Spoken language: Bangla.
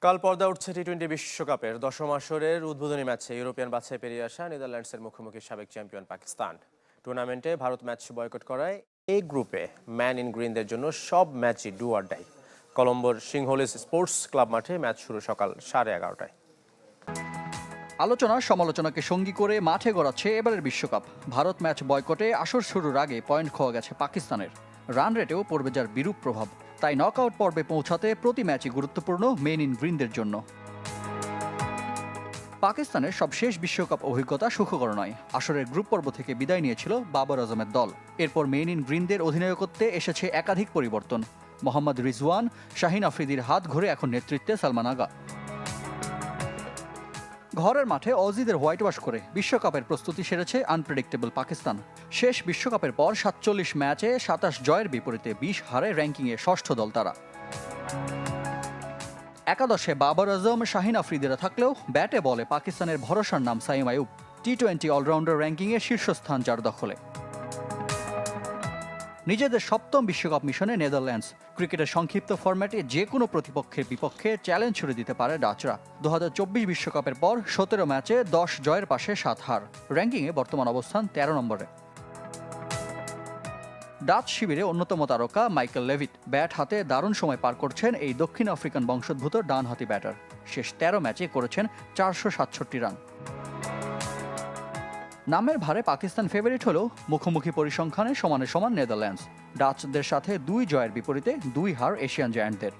কাল পর্দা উঠছে টি-20 বিশ্বকাপের দশম আসরের উদ্বোধনী ম্যাচে ইউরোপিয়ান বাছাই পেরিয়ে আসা নেদারল্যান্ডসের মুখোমুখি সাবেক চ্যাম্পিয়ন পাকিস্তান। টুর্নামেন্টে ভারত ম্যাচ বয়কট করায় এই গ্রুপে ম্যান ইন গ্রিনদের জন্য সব ম্যাচই ডু অর ডাই। কলম্বোর সিংহলিস স্পোর্টস ক্লাব মাঠে ম্যাচ শুরু সকাল 11:30টায়। আলোচনা সমালোচনাকে সঙ্গী করে মাঠে গড়াচ্ছে এবারের বিশ্বকাপ। ভারত ম্যাচ বয়কটে আসর শুরুর আগে পয়েন্ট খোয়া গেছে পাকিস্তানের। রান রেটেও পড়বে যার বিরূপ প্রভাব। তাই নকআউট পর্বে পৌঁছাতে প্রতি ম্যাচই গুরুত্বপূর্ণ মেন ইন গ্রিনদের জন্য। পাকিস্তানের সব শেষ বিশ্বকাপ অভিজ্ঞতা সুখকর নয়। আসরের গ্রুপ পর্ব থেকে বিদায় নিয়েছিল বাবর আজমের দল। এরপর মেন ইন গ্রিনদের অধিনায়কত্বে এসেছে একাধিক পরিবর্তন। মোহাম্মদ রিজওয়ান, শাহিন আফ্রিদির হাত ঘুরে এখন নেতৃত্বে সালমান আগা। ঘরের মাঠে অজিদের হোয়াইট ওয়াশ করে বিশ্বকাপের প্রস্তুতি সেরেছে আনপ্রেডিক্টেবল পাকিস্তান। শেষ বিশ্বকাপের পর ৪৭ ম্যাচে ২৭ জয়ের বিপরীতে ২০ হারে র্যাঙ্কিংয়ে ষষ্ঠ দল তারা। একাদশে বাবর আজম, শাহিন আফ্রিদিরা থাকলেও ব্যাটে বলে পাকিস্তানের ভরসার নাম সাইম আইয়ুব। টি-20 অলরাউন্ডার র্যাঙ্কিংয়ে শীর্ষস্থান যার দখলে। নিজেদের সপ্তম বিশ্বকাপ মিশনে নেদারল্যান্ডস। ক্রিকেটের সংক্ষিপ্ত ফরম্যাটে যে কোনো প্রতিপক্ষের বিপক্ষে চ্যালেঞ্জ ছুড়ে দিতে পারে ডাচরা। ২০২৪ বিশ্বকাপের পর ১৭ ম্যাচে ১০ জয়ের পাশে ৭ হার। র্যাঙ্কিংয়ে বর্তমান অবস্থান ১৩ নম্বরে। ডাচ শিবিরে অন্যতম তারকা মাইকেল লেভিট। ব্যাট হাতে দারুণ সময় পার করছেন এই দক্ষিণ আফ্রিকান বংশোদ্ভূত ডানহাতি ব্যাটার। শেষ ১৩ ম্যাচে করেছেন ৪৬৭ রান। নামের ভারে পাকিস্তান ফেভারিট হলেও মুখোমুখি পরিসংখ্যানে সমানে সমান নেদারল্যান্ডস। ডাচদের সাথে ২ জয়ের বিপরীতে ২ হার এশিয়ান জায়ান্টদের।